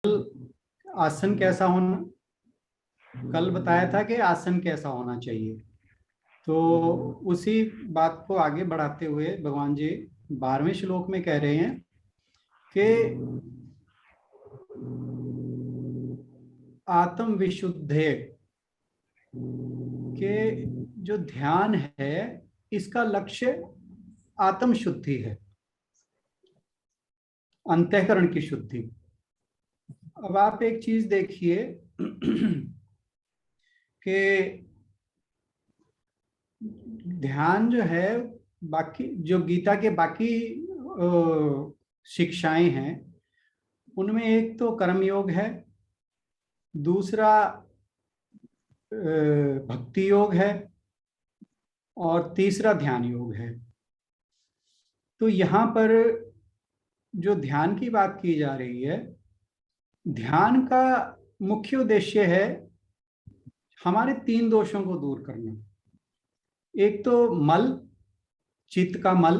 आसन कैसा होना, कल बताया था कि आसन कैसा होना चाहिए। तो उसी बात को आगे बढ़ाते हुए भगवान जी 12वें श्लोक में कह रहे हैं कि आत्म विशुद्धे के जो ध्यान है इसका लक्ष्य आत्म शुद्धि है, अंतःकरण की शुद्धि। अब आप एक चीज देखिए कि ध्यान जो है, बाकी जो गीता के बाकी शिक्षाएं हैं उनमें एक तो कर्म योग है, दूसरा भक्ति योग है और तीसरा ध्यान योग है। तो यहाँ पर जो ध्यान की बात की जा रही है, ध्यान का मुख्य उद्देश्य है हमारे 3 दोषों को दूर करना। एक तो मल, चित्त का मल,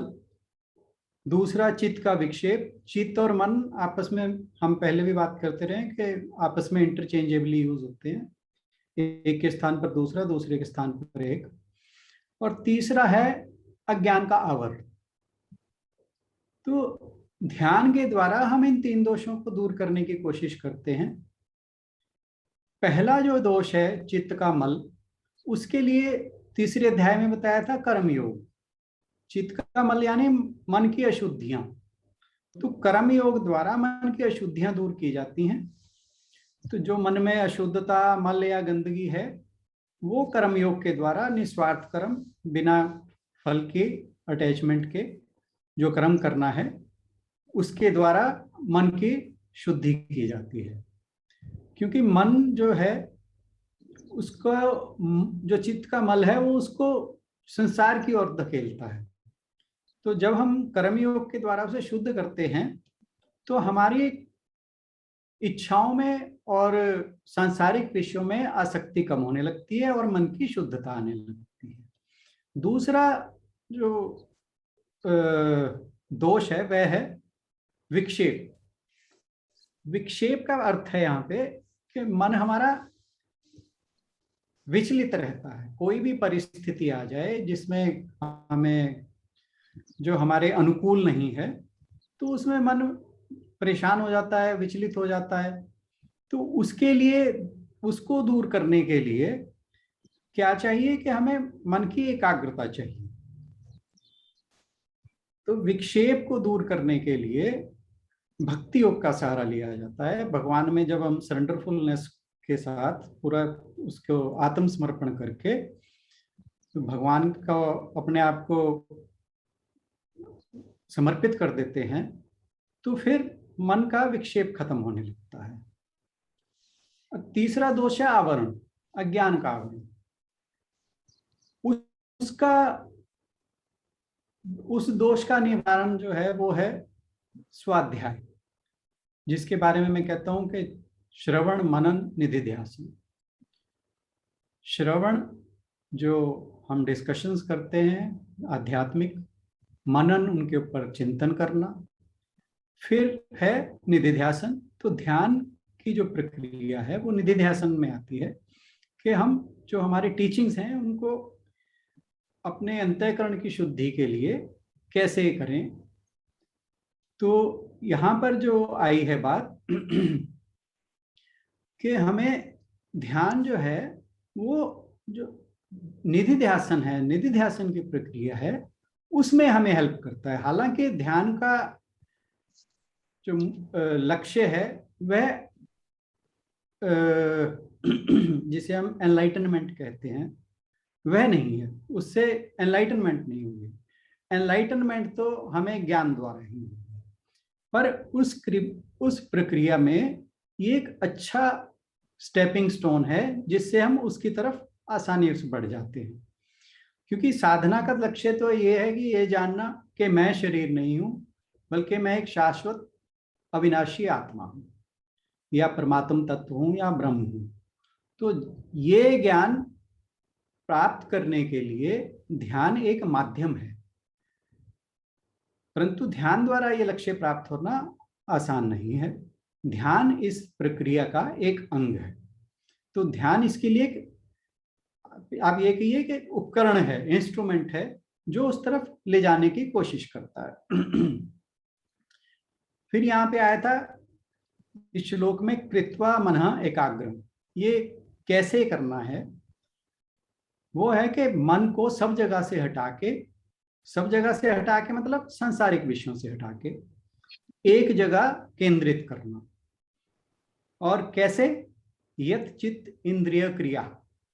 दूसरा चित्त का विक्षेप। चित्त और मन आपस में, हम पहले भी बात करते रहे कि आपस में इंटरचेंजेबली यूज होते हैं, एक के स्थान पर दूसरा, दूसरे के स्थान पर एक। और तीसरा है अज्ञान का आवर। तो ध्यान के द्वारा हम इन 3 दोषों को दूर करने की कोशिश करते हैं। पहला जो दोष है चित्त का मल, उसके लिए तीसरे अध्याय में बताया था कर्म योग। चित्त का मल यानी मन की अशुद्धियां, तो कर्म योग द्वारा मन की अशुद्धियां दूर की जाती हैं। तो जो मन में अशुद्धता, मल या गंदगी है, वो कर्म योग के द्वारा निस्वार्थ कर्म, बिना फल के अटैचमेंट के जो कर्म करना है, उसके द्वारा मन की शुद्धि की जाती है। क्योंकि मन जो है उसको, जो चित्त का मल है वो उसको संसार की ओर धकेलता है। तो जब हम कर्मयोग के द्वारा उसे शुद्ध करते हैं तो हमारी इच्छाओं में और सांसारिक विषयों में आसक्ति कम होने लगती है और मन की शुद्धता आने लगती है। दूसरा जो दोष है वह है विक्षेप। विक्षेप का अर्थ है यहाँ पे कि मन हमारा विचलित रहता है। कोई भी परिस्थिति आ जाए जिसमें हमें, जो हमारे अनुकूल नहीं है, तो उसमें मन परेशान हो जाता है, विचलित हो जाता है। तो उसके लिए, उसको दूर करने के लिए क्या चाहिए कि हमें मन की एकाग्रता चाहिए। तो विक्षेप को दूर करने के लिए भक्ति योग का सहारा लिया जाता है। भगवान में जब हम सरेंडरफुलनेस के साथ पूरा उसको आत्मसमर्पण करके तो भगवान को अपने आप को समर्पित कर देते हैं, तो फिर मन का विक्षेप खत्म होने लगता है। तीसरा दोष है आवरण, अज्ञान का आवरण। उसका, उस दोष का निवारण जो है वो है स्वाध्याय, जिसके बारे में मैं कहता हूं कि श्रवण मनन निधिध्यासन। श्रवण जो हम डिस्कशंस करते हैं आध्यात्मिक, मनन उनके ऊपर चिंतन करना, फिर है निधिध्यासन। तो ध्यान की जो प्रक्रिया है वो निधिध्यासन में आती है कि हम जो हमारे टीचिंग्स हैं उनको अपने अंतःकरण की शुद्धि के लिए कैसे करें। तो यहाँ पर जो आई है बात कि हमें ध्यान जो है वो जो निधिध्यासन है, निधिध्यासन की प्रक्रिया है, उसमें हमें हेल्प करता है। हालांकि ध्यान का जो लक्ष्य है वह जिसे हम एनलाइटनमेंट कहते हैं वह नहीं है, उससे एनलाइटनमेंट नहीं होगी। एनलाइटनमेंट तो हमें ज्ञान द्वारा ही होगी। पर उस प्रक्रिया में ये एक अच्छा स्टेपिंग स्टोन है जिससे हम उसकी तरफ आसानी से बढ़ जाते हैं। क्योंकि साधना का लक्ष्य तो ये है कि ये जानना कि मैं शरीर नहीं हूं, बल्कि मैं एक शाश्वत अविनाशी आत्मा हूं, या परमात्म तत्व हूं, या ब्रह्म हूं। तो ये ज्ञान प्राप्त करने के लिए ध्यान एक माध्यम है, परंतु ध्यान द्वारा ये लक्ष्य प्राप्त होना आसान नहीं है। ध्यान इस प्रक्रिया का एक अंग है। तो ध्यान इसके लिए आप ये कहिए कि उपकरण है, इंस्ट्रूमेंट है, जो उस तरफ ले जाने की कोशिश करता है। फिर यहाँ पे आया था इस श्लोक में कृत्वा मनः एकाग्रम। ये कैसे करना है? वो है कि मन को सब जगह से हटा के, सब जगह से हटा के मतलब सांसारिक विषयों से हटा के एक जगह केंद्रित करना। और कैसे? यत चित्त इंद्रिय क्रिया,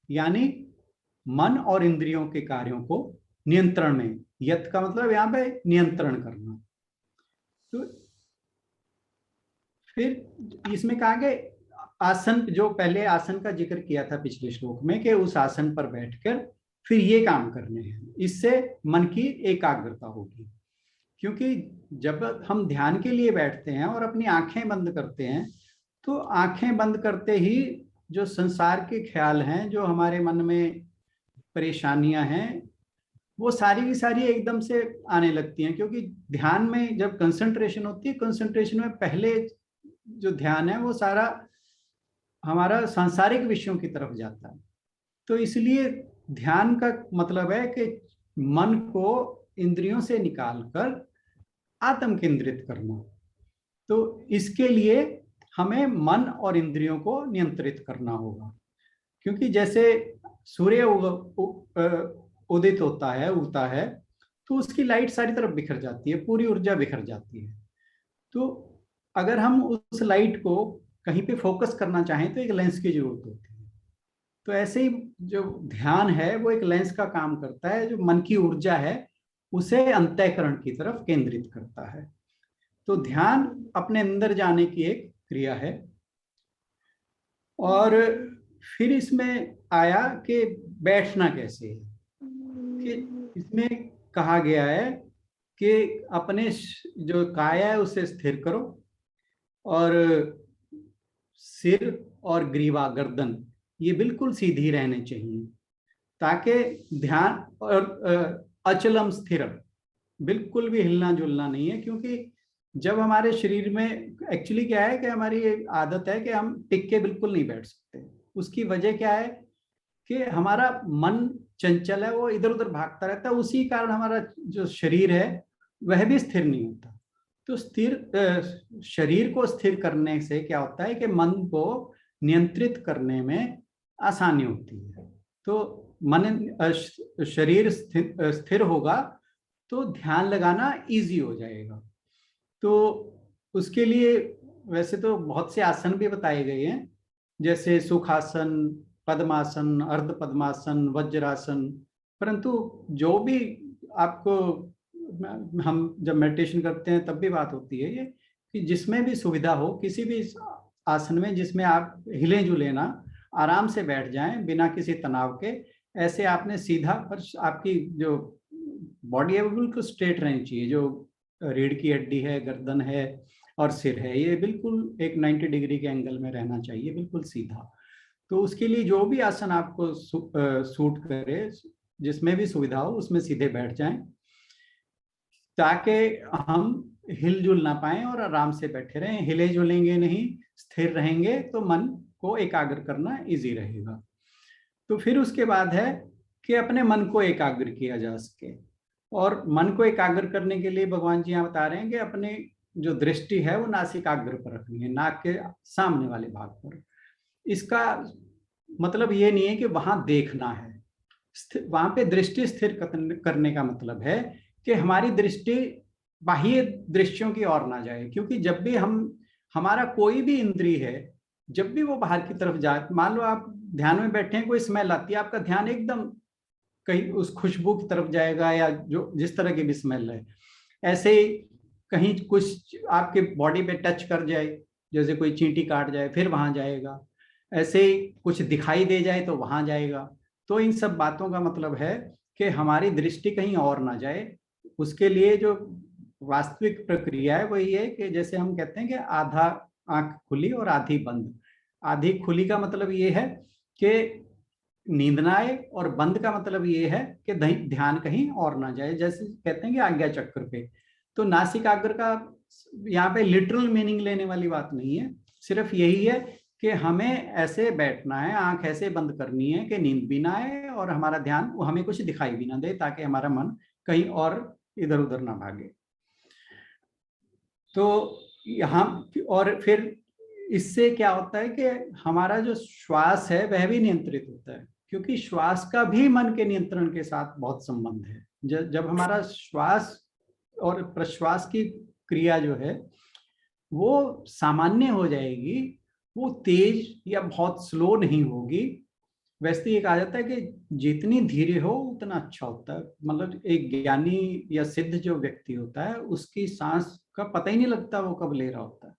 यानी मन और इंद्रियों के कार्यों को नियंत्रण में, यत का मतलब यहां पे नियंत्रण करना। तो फिर इसमें कहा कि आसन, जो पहले आसन का जिक्र किया था पिछले श्लोक में, कि उस आसन पर बैठकर फिर ये काम करने हैं, इससे मन की एकाग्रता होगी। क्योंकि जब हम ध्यान के लिए बैठते हैं और अपनी आंखें बंद करते हैं, तो आंखें बंद करते ही जो संसार के ख्याल हैं, जो हमारे मन में परेशानियां हैं, वो सारी की सारी एकदम से आने लगती हैं। क्योंकि ध्यान में जब कंसंट्रेशन होती है, कंसंट्रेशन में पहले जो ध्यान है वो सारा हमारा सांसारिक विषयों की तरफ जाता है। तो इसलिए ध्यान का मतलब है कि मन को इंद्रियों से निकालकर आत्म केंद्रित करना। तो इसके लिए हमें मन और इंद्रियों को नियंत्रित करना होगा। क्योंकि जैसे सूर्य उदित होता है, उगता है, तो उसकी लाइट सारी तरफ बिखर जाती है, पूरी ऊर्जा बिखर जाती है। तो अगर हम उस लाइट को कहीं पे फोकस करना चाहें तो एक लेंस की जरूरत होती है। तो ऐसे ही जो ध्यान है वो एक लेंस का काम करता है, जो मन की ऊर्जा है उसे अंतःकरण की तरफ केंद्रित करता है। तो ध्यान अपने अंदर जाने की एक क्रिया है। और फिर इसमें आया कि बैठना कैसे है। कि इसमें कहा गया है कि अपने जो काया है उसे स्थिर करो, और सिर और ग्रीवा, गर्दन, ये बिल्कुल सीधी रहने चाहिए, ताकि ध्यान और अचलम स्थिर, बिल्कुल भी हिलना जुलना नहीं है। क्योंकि जब हमारे शरीर में एक्चुअली क्या है कि हमारी आदत है कि हम टिक के बिल्कुल नहीं बैठ सकते। उसकी वजह क्या है कि हमारा मन चंचल है, वो इधर उधर भागता रहता है। उसी कारण हमारा जो शरीर है वह भी स्थिर नहीं होता। तो स्थिर शरीर को स्थिर करने से क्या होता है कि मन को नियंत्रित करने में आसानी होती है। तो मन शरीर स्थिर होगा तो ध्यान लगाना इजी हो जाएगा। तो उसके लिए वैसे तो बहुत से आसन भी बताए गए हैं, जैसे सुखासन, पद्मासन, अर्ध पद्मासन, वज्रासन। परंतु जो भी आपको, हम जब मेडिटेशन करते हैं तब भी बात होती है ये, कि जिसमें भी सुविधा हो, किसी भी आसन में जिसमें आप हिले जुले ना, आराम से बैठ जाएं बिना किसी तनाव के। ऐसे आपने सीधा पर आपकी जो बॉडी है वो बिल्कुल स्ट्रेट रहनी चाहिए। जो रीढ़ की हड्डी है, गर्दन है और सिर है, ये बिल्कुल एक 90 डिग्री के एंगल में रहना चाहिए, बिल्कुल सीधा। तो उसके लिए जो भी आसन आपको सूट करे, जिसमें भी सुविधा हो उसमें सीधे बैठ जाएं, ताकि हम हिलजुल ना पाए और आराम से बैठे रहें। हिले जुलेंगे नहीं, स्थिर रहेंगे तो मन को एकाग्र करना इजी रहेगा। तो फिर उसके बाद है कि अपने मन को एकाग्र किया जा सके। और मन को एकाग्र करने के लिए भगवान जी यहाँ बता रहे हैं कि अपने जो दृष्टि है वो नासिकाग्र पर रखनी है, नाक के सामने वाले भाग पर। इसका मतलब ये नहीं है कि वहां देखना है, वहां पे दृष्टि स्थिर करने का मतलब है कि हमारी दृष्टि बाह्य दृश्यों की ओर ना जाए। क्योंकि जब भी हमारा कोई भी इंद्रिय है, जब भी वो बाहर की तरफ जाए, मान लो आप ध्यान में बैठे हैं, कोई स्मेल आती है, आपका ध्यान एकदम कहीं उस खुशबू की तरफ जाएगा, या जो जिस तरह की भी स्मेल है। ऐसे ही कहीं कुछ आपके बॉडी पे टच कर जाए, जैसे कोई चींटी काट जाए, फिर वहां जाएगा। ऐसे ही कुछ दिखाई दे जाए तो वहां जाएगा। तो इन सब बातों का मतलब है कि हमारी दृष्टि कहीं और ना जाए। उसके लिए जो वास्तविक प्रक्रिया है वही है कि जैसे हम कहते हैं कि आधा आंख खुली और आधी बंद। आधी खुली का मतलब ये है कि नींद ना आए, और बंद का मतलब ये है कि ध्यान कहीं और ना जाए। जैसे कहते हैं कि आज्ञा चक्र पे, तो नासिकाग्र का यहाँ पे लिटरल मीनिंग लेने वाली बात नहीं है, सिर्फ यही है कि हमें ऐसे बैठना है, आंख ऐसे बंद करनी है कि नींद भी ना आए और हमारा ध्यान हमें कुछ दिखाई भी ना दे, ताकि हमारा मन कहीं और इधर उधर ना भागे। तो यहाँ और फिर इससे क्या होता है कि हमारा जो श्वास है वह भी नियंत्रित होता है, क्योंकि श्वास का भी मन के नियंत्रण के साथ बहुत संबंध है। जब हमारा श्वास और प्रश्वास की क्रिया जो है वो सामान्य हो जाएगी, वो तेज या बहुत स्लो नहीं होगी। वैसे ये कहा जाता है कि जितनी धीरे हो उतना अच्छा होता है। मतलब एक ज्ञानी या सिद्ध जो व्यक्ति होता है उसकी सांस का पता ही नहीं लगता वो कब ले रहा होता है।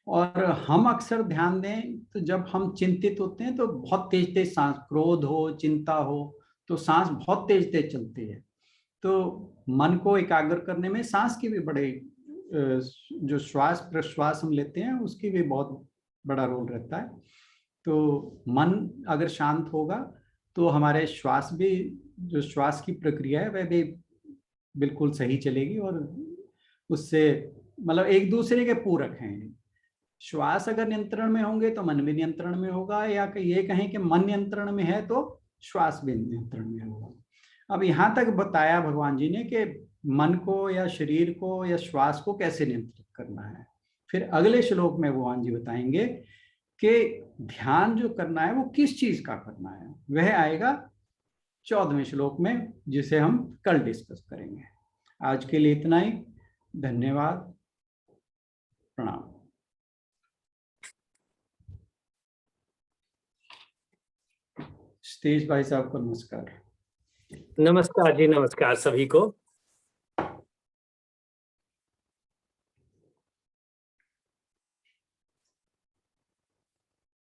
और हम अक्सर ध्यान दें तो जब हम चिंतित होते हैं तो बहुत तेज तेज सांस, क्रोध हो, चिंता हो, तो सांस बहुत तेज तेज चलती है। तो मन को एकाग्र करने में सांस की भी बड़े, जो श्वास प्रश्वास हम लेते हैं उसकी भी बहुत बड़ा रोल रहता है। तो मन अगर शांत होगा तो हमारे श्वास भी, जो श्वास की प्रक्रिया है वह भी बिल्कुल सही चलेगी, और उससे मतलब एक दूसरे के पूरक हैं। श्वास अगर नियंत्रण में होंगे तो मन भी नियंत्रण में होगा, या ये कहें कि मन नियंत्रण में है तो श्वास भी नियंत्रण में होगा। अब यहाँ तक बताया भगवान जी ने कि मन को या शरीर को या श्वास को कैसे नियंत्रित करना है। फिर अगले श्लोक में भगवान जी बताएंगे कि ध्यान जो करना है वो किस चीज का करना है। वह आएगा 14वें श्लोक में, जिसे हम कल डिस्कस करेंगे। आज के लिए इतना ही। धन्यवाद, प्रणाम। सतीश भाई साहब को नमस्कार। नमस्कार जी, नमस्कार सभी को।